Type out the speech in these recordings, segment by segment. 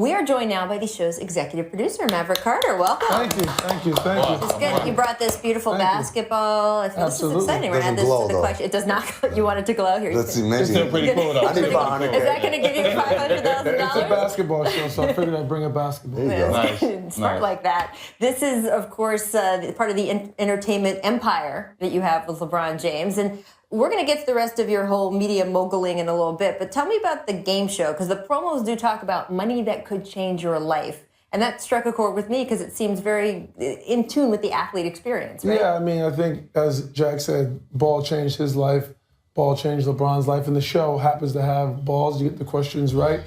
We are joined now by the show's executive producer, Maverick Carter. Welcome. Thank you. It's good. You brought this beautiful basketball. I think this is exciting. We're going to add this to the collection. It does not. You want it to glow here. Let's see. Maybe. It's still pretty cool, though. I need $500. Is that going to give you $500,000? It's a basketball show, so I figured I'd bring a basketball. There you go. Nice. Smart like that. This is, of course, part of the entertainment empire that you have with LeBron James. And we're going to get to the rest of your whole media moguling in a little bit, but tell me about the game show, because the promos do talk about money that could change your life. And that struck a chord with me because it seems very in tune with the athlete experience, right? Yeah, I mean, I think, as Jack said, ball changed his life, ball changed LeBron's life, and the show happens to have balls. You get the questions right.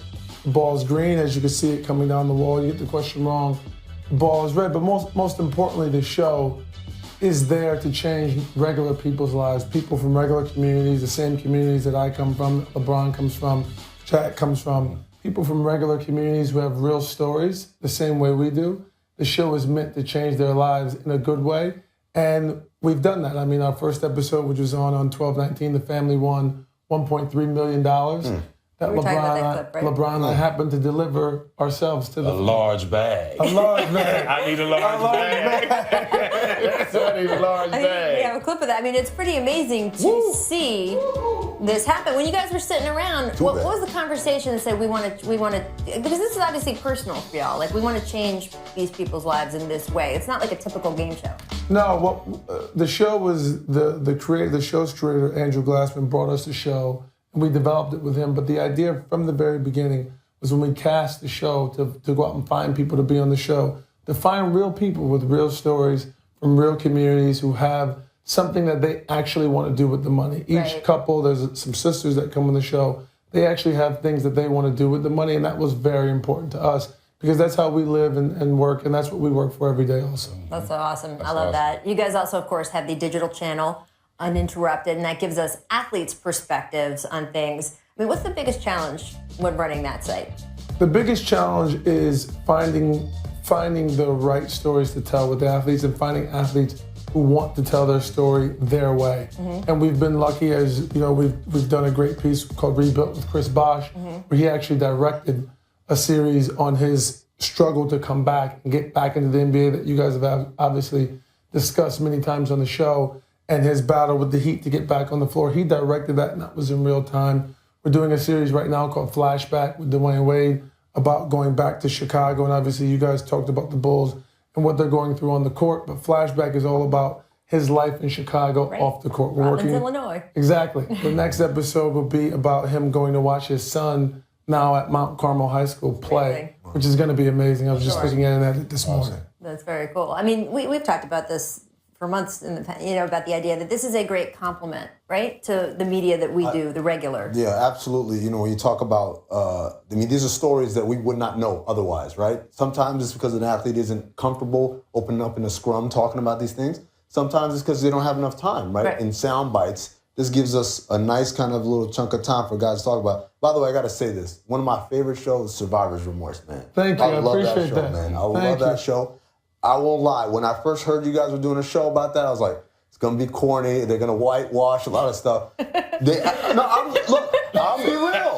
The ball's green, as you can see it coming down the wall. You get the question wrong, the ball is red. But most importantly, the show is there to change regular people's lives, people from regular communities, the same communities that I come from, LeBron comes from, Jack comes from, people from regular communities who have real stories the same way we do. The show is meant to change their lives in a good way, and we've done that. I mean, our first episode, which was on 12/19, the family won $1.3 million. That LeBron and I happened to deliver ourselves to a large bag. A large bag. I need a large bag. I need a large bag. We have a clip of that. I mean, it's pretty amazing to see this happen. When you guys were sitting around, what was the conversation that said we want to, because this is obviously personal for y'all. Like, we want to change these people's lives in this way. It's not like a typical game show. No, the show was the show's creator, Andrew Glassman, brought us the show. We developed it with him, but the idea from the very beginning was when we cast the show to go out and find people to be on the show, to find real people with real stories from real communities who have something that they actually want to do with the money. Each couple, there's some sisters that come on the show, they actually have things that they want to do with the money, and that was very important to us because that's how we live and work, and that's what we work for every day also. That's so awesome. I love that. You guys also, of course, have the digital channel, Uninterrupted, and that gives us athletes' perspectives on things. I mean, what's the biggest challenge when running that site? The biggest challenge is finding the right stories to tell with the athletes and finding athletes who want to tell their story their way. And we've been lucky, as you know, we've done a great piece called Rebuilt with Chris Bosh, where he actually directed a series on his struggle to come back and get back into the NBA that you guys have obviously discussed many times on the show. And his battle with the Heat to get back on the floor. He directed that, and that was in real time. We're doing a series right now called Flashback with Dwayne Wade about going back to Chicago, and obviously you guys talked about the Bulls and what they're going through on the court, but Flashback is all about his life in Chicago off the court. We're working Illinois. Exactly. The next episode will be about him going to watch his son now at Mount Carmel High School play, which is going to be amazing. I was just looking at it this morning. That's very cool. I mean, we've talked about this for months in the past, about the idea that this is a great compliment, right, to the media that we do, the regular. Yeah, absolutely. When you talk about, these are stories that we would not know otherwise, right? Sometimes it's because an athlete isn't comfortable opening up in a scrum talking about these things. Sometimes it's because they don't have enough time, right? In sound bites, this gives us a nice kind of little chunk of time for guys to talk about. By the way, I got to say this. One of my favorite shows is Survivor's Remorse, man. Thank you. I love appreciate that show, man. I love that show. I won't lie. When I first heard you guys were doing a show about that, I was like, it's going to be corny. They're going to whitewash a lot of stuff. I'll be real.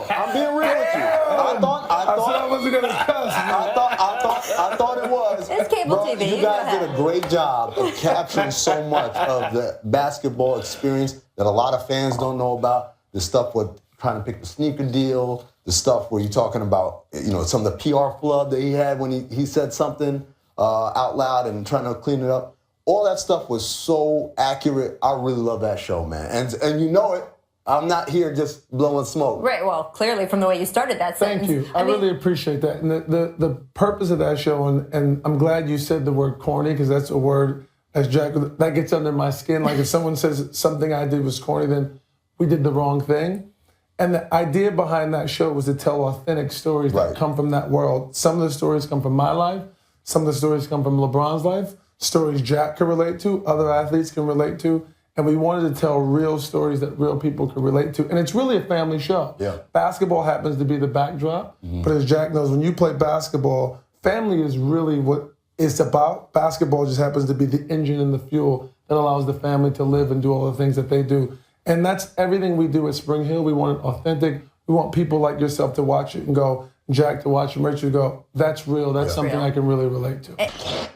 I'm being real with you. I thought I wasn't going to cuss. I thought it was. It's cable TV. You guys did a great job of capturing so much of the basketball experience that a lot of fans don't know about. The stuff with trying to pick the sneaker deal, the stuff where you're talking about, some of the PR flood that he had when he said something out loud and trying to clean it up. All that stuff was so accurate. I really love that show, man. And you know it. I'm not here just blowing smoke. Right. Well, clearly from the way you started that sentence. Thank you. I really appreciate that. And the purpose of that show, and I'm glad you said the word corny, because that's a word, as Jack, that gets under my skin. Like if someone says something I did was corny, then we did the wrong thing. And the idea behind that show was to tell authentic stories that come from that world. Some of the stories come from my life. Some of the stories come from LeBron's life, stories Jack can relate to, other athletes can relate to, and we wanted to tell real stories that real people can relate to. And it's really a family show. Yeah. Basketball happens to be the backdrop, but as Jack knows, when you play basketball, family is really what it's about. Basketball just happens to be the engine and the fuel that allows the family to live and do all the things that they do. And that's everything we do at Spring Hill. We want it authentic. We want people like yourself to watch it and go, Jack to watch him, Rachel go, that's real. That's something I can really relate to.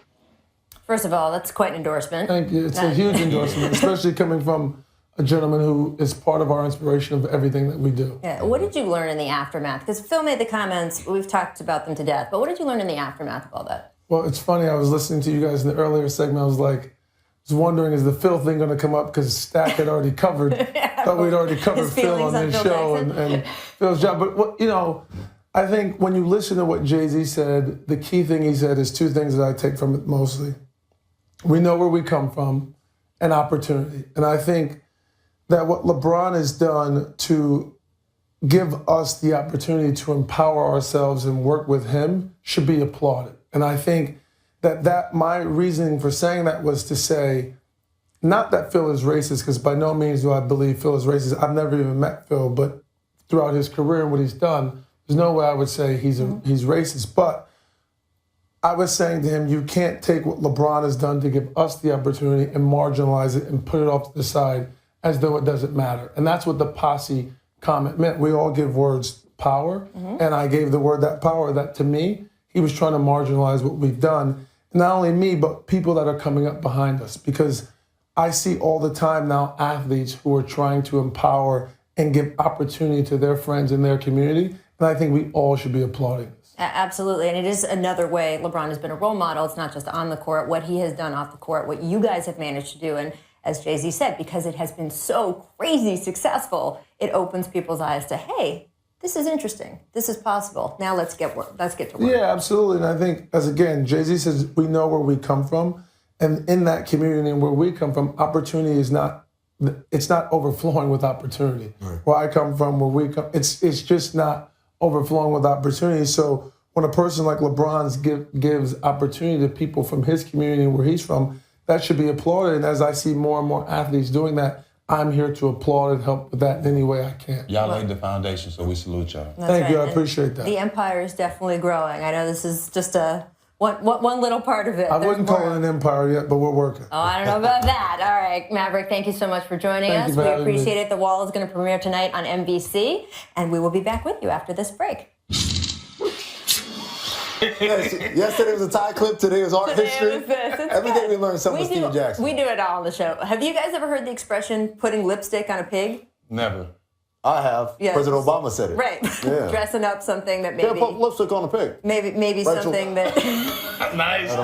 First of all, that's quite an endorsement. Thank you. It's a huge endorsement, especially coming from a gentleman who is part of our inspiration of everything that we do. Yeah. What did you learn in the aftermath? Because Phil made the comments, we've talked about them to death, but what did you learn in the aftermath of all that? Well, it's funny. I was listening to you guys in the earlier segment. I was wondering, is the Phil thing going to come up? Because Stack had already covered. Thought we'd already covered Phil on this show and Phil's job. But I think when you listen to what Jay-Z said, the key thing he said is two things that I take from it mostly. We know where we come from, and opportunity. And I think that what LeBron has done to give us the opportunity to empower ourselves and work with him should be applauded. And I think that my reasoning for saying that was to say, not that Phil is racist, because by no means do I believe Phil is racist. I've never even met Phil, but throughout his career and what he's done, there's no way I would say he's racist. But I was saying to him, you can't take what LeBron has done to give us the opportunity and marginalize it and put it off to the side as though it doesn't matter. And that's what the posse comment meant. We all give words power, and I gave the word that power. That to me, he was trying to marginalize what we've done. Not only me, but people that are coming up behind us. Because I see all the time now athletes who are trying to empower and give opportunity to their friends in their community. And I think we all should be applauding this. Absolutely, and it is another way LeBron has been a role model. It's not just on the court, what he has done off the court, what you guys have managed to do. And as Jay-Z said, because it has been so crazy successful, it opens people's eyes to, hey, this is interesting. This is possible. Now let's get to work. Yeah, absolutely. And I think, as again, Jay-Z says, we know where we come from. And in that community and where we come from, opportunity is not, it's not overflowing with opportunity. Right. Where I come from, where we come, it's just not overflowing with opportunity. So when a person like LeBron gives opportunity to people from his community and where he's from, that should be applauded. And as I see more and more athletes doing that, I'm here to applaud and help with that in any way I can. Y'all laid the foundation, so we salute y'all. Thank you, I appreciate that. The empire is definitely growing. I know this is just one little part of it. I wouldn't call it an empire yet, but we're working. Oh, I don't know about that. All right, Maverick, thank you so much for joining us. We appreciate it. The Wall is going to premiere tonight on NBC, and we will be back with you after this break. Yesterday was a tie clip. Today was art history. Every day we learn something with Steve Jackson. We do it all on the show. Have you guys ever heard the expression putting lipstick on a pig? Never. I have. Yes. President Obama said it. Right. Yeah. Dressing up something that maybe... Yeah, put lipstick on a pig. Maybe something that... Nice.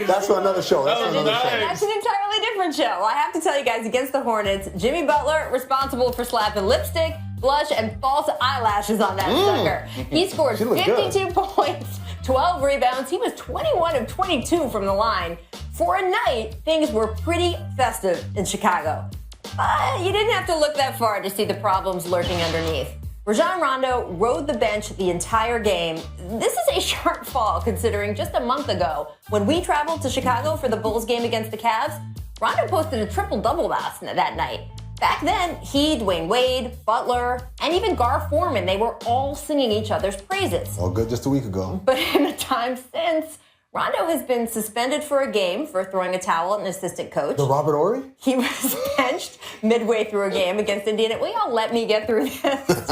That's for another show. That's an entirely different show. I have to tell you guys, against the Hornets, Jimmy Butler responsible for slapping lipstick, blush, and false eyelashes on that sucker. He scored 52 points, 12 rebounds. He was 21 of 22 from the line. For a night, things were pretty festive in Chicago. But you didn't have to look that far to see the problems lurking underneath. Rajon Rondo rode the bench the entire game. This is a sharp fall considering just a month ago, when we traveled to Chicago for the Bulls game against the Cavs, Rondo posted a triple-double that night. Back then, he, Dwayne Wade, Butler, and even Gar Forman, they were all singing each other's praises. All good just a week ago. But in the time since, Rondo has been suspended for a game for throwing a towel at an assistant coach. The Robert Horry? He was benched midway through a game against Indiana. Will y'all let me get through this?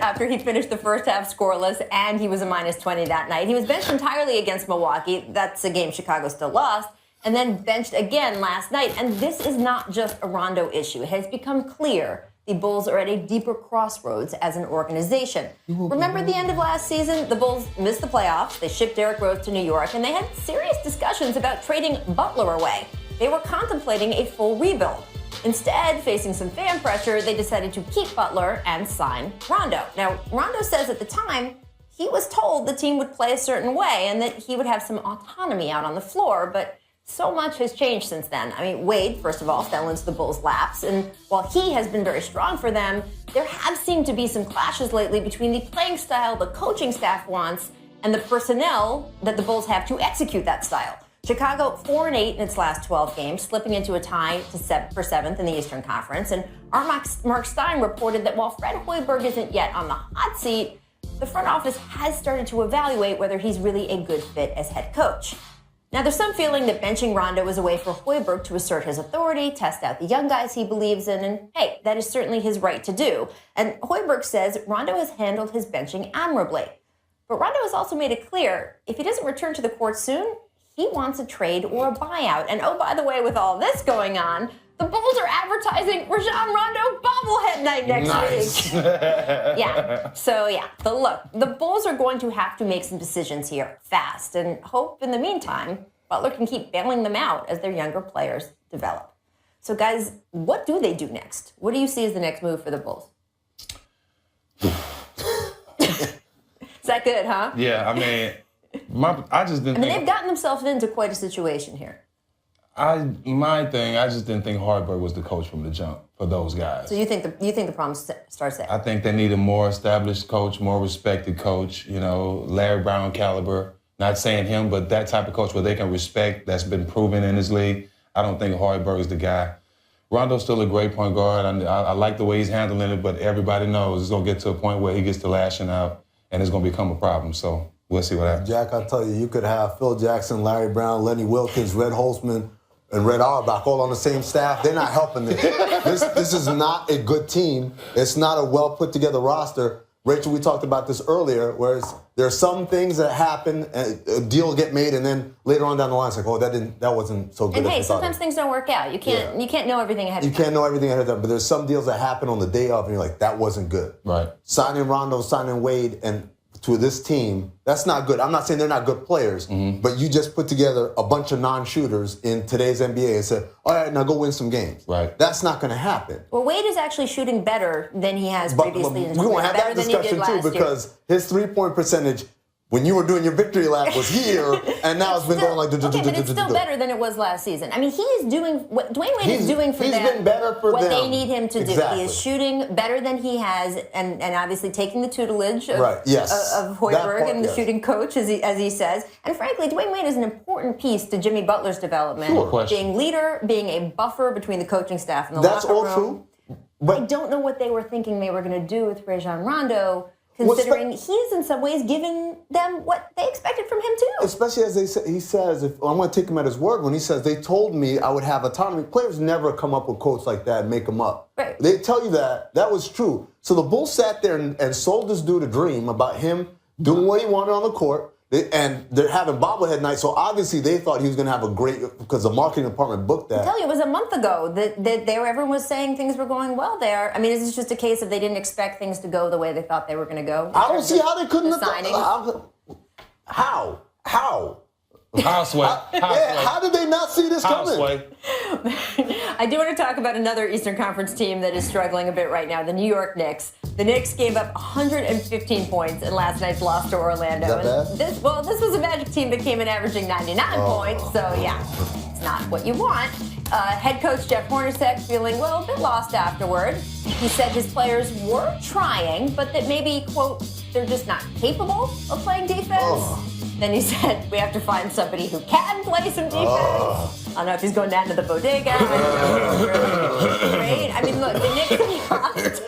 After he finished the first half scoreless, and he was a -20 that night. He was benched entirely against Milwaukee. That's a game Chicago still lost. And then benched again last night. And this is not just a Rondo issue. It has become clear the Bulls are at a deeper crossroads as an organization. Remember the end of last season? The Bulls missed the playoffs. They shipped Derrick Rose to New York, and they had serious discussions about trading Butler away. They were contemplating a full rebuild. Instead, facing some fan pressure, they decided to keep Butler and sign Rondo. Now, Rondo says at the time, he was told the team would play a certain way and that he would have some autonomy out on the floor, but so much has changed since then. I mean, Wade, first of all, fell into the Bulls' laps, and while he has been very strong for them, there have seemed to be some clashes lately between the playing style the coaching staff wants and the personnel that the Bulls have to execute that style. Chicago 4-8 in its last 12 games, slipping into a tie for 7th in the Eastern Conference, and our Mark Stein reported that while Fred Hoiberg isn't yet on the hot seat, the front office has started to evaluate whether he's really a good fit as head coach. Now, there's some feeling that benching Rondo is a way for Hoiberg to assert his authority, test out the young guys he believes in, and hey, that is certainly his right to do. And Hoiberg says Rondo has handled his benching admirably. But Rondo has also made it clear, if he doesn't return to the court soon, he wants a trade or a buyout. And oh, by the way, with all this going on, the Bulls are advertising Rajon Rondo bobblehead night next week. The Bulls are going to have to make some decisions here fast and hope in the meantime Butler can keep bailing them out as their younger players develop. So guys, what do they do next? What do you see as the next move for the Bulls? Is that good, huh? Yeah, I mean, I just didn't they've gotten themselves into quite a situation here. I just didn't think Hoiberg was the coach from the jump for those guys. So you think the problem starts there? I think they need a more established coach, more respected coach, Larry Brown caliber. Not saying him, but that type of coach where they can respect, that's been proven in this league. I don't think Hoiberg is the guy. Rondo's still a great point guard. I like the way he's handling it, but everybody knows it's going to get to a point where he gets to lashing out, and it's going to become a problem. So we'll see what happens. Jack, I tell you could have Phil Jackson, Larry Brown, Lenny Wilkins, Red Holtzman, and Red Auerbach all on the same staff. They're not helping this. This is not a good team. It's not a well put together roster. Rachel, we talked about this earlier, whereas there are some things that happen, and a deal get made, and then later on down the line, it's like, oh, that wasn't so good. And hey, sometimes things don't work out. You can't know everything ahead of time. You can't know everything ahead of time, but there's some deals that happen on the day of, and you're like, that wasn't good. Right. Signing Rondo, signing Wade, and to this team, that's not good. I'm not saying they're not good players, but you just put together a bunch of non-shooters in today's NBA and said, all right, now go win some games. Right. That's not going to happen. Well, Wade is actually shooting better than he has previously. We won't have that discussion, too, because his three-point percentage, when you were doing your victory lap, was here, and now it's been going like... Okay, but it's still better than it was last season. I mean, he is doing what Dwayne Wade is doing for them. He's been better for what them. They need him to do. Exactly. He is shooting better than he has, and obviously taking the tutelage of, of Hoiberg and the shooting coach, as he says. And frankly, Dwayne Wade is an important piece to Jimmy Butler's development. Sure. Being leader, being a buffer between the coaching staff and the locker room. That's all true. But I don't know what they were thinking they were going to do with Rajon Rondo, considering he's in some ways given them what they expected from him too. Especially as he says, I'm going to take him at his word when he says, they told me I would have autonomy. Players never come up with quotes like that and make them up. Right. They tell you that. That was true. So the Bulls sat there and sold this dude a dream about him doing what he wanted on the court. And they're having bobblehead night, so obviously they thought he was going to have a great, because the marketing department booked that. I tell you, it was a month ago that everyone was saying things were going well there. I mean, is this just a case of they didn't expect things to go the way they thought they were going to go? I don't see how they couldn't have signings. How? How did they not see this coming? I do want to talk about another Eastern Conference team that is struggling a bit right now, the New York Knicks. The Knicks gave up 115 points in last night's loss to Orlando. Is that bad? This was a Magic team that came in averaging 99 points, so yeah, it's not what you want. Head coach Jeff Hornacek feeling, a bit lost afterward. He said his players were trying, but that maybe, quote, they're just not capable of playing defense. Then he said, we have to find somebody who can play some defense. I don't know if he's going down to the bodega. Great. I mean, look, the Knicks have lost.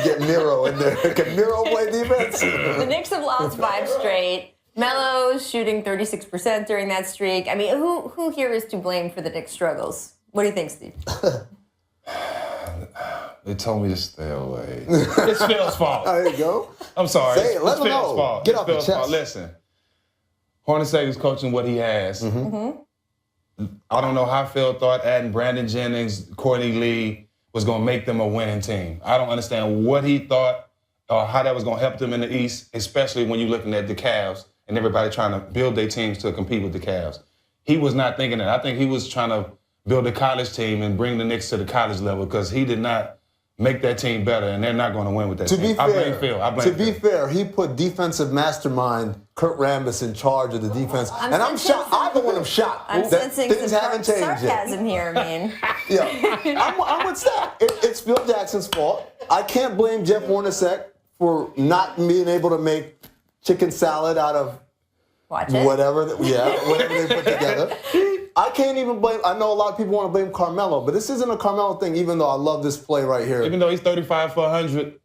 Get Miro in there. Can Miro play defense? The Knicks have lost 5 straight. Melo's shooting 36% during that streak. I mean, who here is to blame for the Knicks' struggles? What do you think, Steve? They told me to stay away. It's Phil's fault. There you go. I'm sorry. Say it. Let them know. Fault. Get off the Phil's chest. fault. Listen, Hornacek is coaching what he has. I don't know how Phil thought adding Brandon Jennings, Courtney Lee was going to make them a winning team. I don't understand what he thought or how that was going to help them in the East, especially when you're looking at the Cavs and everybody trying to build their teams to compete with the Cavs. He was not thinking that. I think he was trying to build a college team and bring the Knicks to the college level because he did not make that team better, and they're not going to win with that team. I blame Phil. To be fair, he put defensive mastermind Kurt Rambis in charge of the defense. I'm shocked. I'm the one I'm shocked. I'm sensing things some haven't changed sarcasm here, I mean. Yeah, I'm with Zach. It's Phil Jackson's fault. I can't blame Jeff Hornacek for not being able to make chicken salad out of whatever they put together. I can't even blame. I know a lot of people want to blame Carmelo, but this isn't a Carmelo thing. Even though I love this play right here. Even though he's 35 for 100.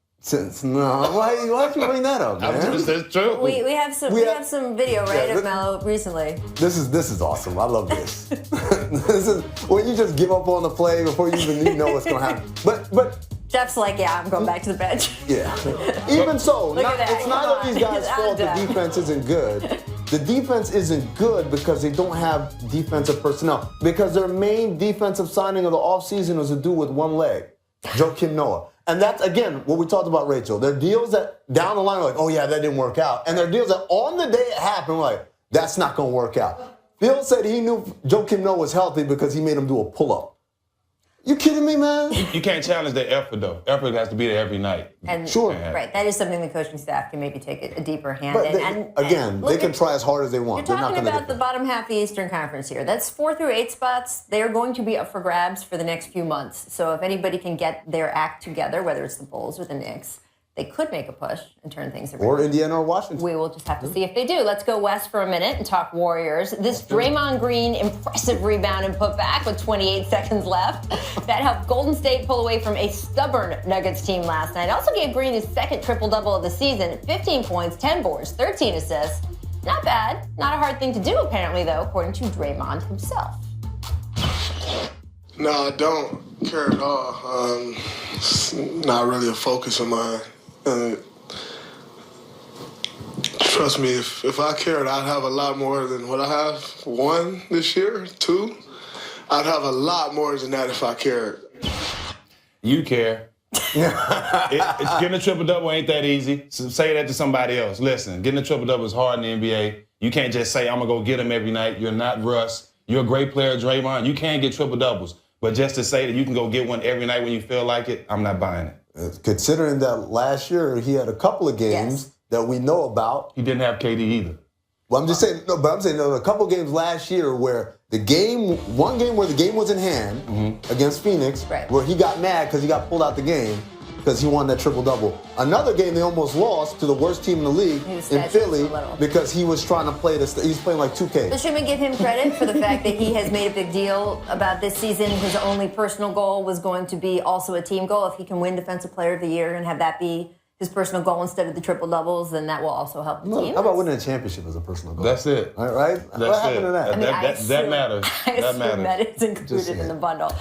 No, why'd you bring that up, man? That's true. We have some video, right, of Melo recently. This is awesome. I love this. This is when you just give up on the play before you even know what's going to happen. But Jeff's like, yeah, I'm going back to the bench. yeah. Even so, Look at that. it's not that these guys' I'm fault the done. defense isn't good. The defense isn't good because they don't have defensive personnel. Because their main defensive signing of the offseason was a dude with one leg, Joakim Noah. And that's, again, what we talked about, Rachel. There are deals that down the line are like, oh, yeah, that didn't work out. And there are deals that on the day it happened, we're like, that's not going to work out. Phil said he knew Joakim Noah was healthy because he made him do a pull-up. You kidding me, man? You can't challenge their effort, though. Effort has to be there every night. And Sure. right, that is something the coaching staff can maybe take a deeper hand But in. they can try as hard as they want. You're They're not talking going to about the bottom half of the Eastern Conference here. That's 4 through 8 spots. They're going to be up for grabs for the next few months. So if anybody can get their act together, whether it's the Bulls or the Knicks, they could make a push and turn things around. Or Indiana or Washington. We will just have to see if they do. Let's go west for a minute and talk Warriors. This Draymond Green impressive rebound and putback with 28 seconds left. That helped Golden State pull away from a stubborn Nuggets team last night. Also gave Green his second triple-double of the season. 15 points, 10 boards, 13 assists. Not bad. Not a hard thing to do, apparently, though, according to Draymond himself. No, I don't care at all. It's not really a focus of mine. Trust me, if I cared, I'd have a lot more than what I have. 1 this year, 2. I'd have a lot more than that if I cared. You care. Getting a triple-double ain't that easy. So say that to somebody else. Listen, getting a triple-double is hard in the NBA. You can't just say, I'm going to go get them every night. You're not Russ. You're a great player, Draymond. You can get triple-doubles. But just to say that you can go get one every night when you feel like it, I'm not buying it. Considering that last year he had a couple of games that we know about. He didn't have KD either. Well, I'm just saying, there were a couple of games last year where one game where the game was in hand against Phoenix, Right. where he got mad because he got pulled out the game because he won that triple-double. Another game they almost lost to the worst team in the league in Philly because he was trying to play he's playing like 2K. But should we give him credit for the fact that he has made a big deal about this season? His only personal goal was going to be also a team goal. If he can win Defensive Player of the Year and have that be his personal goal instead of the triple-doubles, then that will also help the team. How about winning a championship as a personal goal? That's it. All right? That's what happened to that? That matters. I That assume matters. that is included in the bundle.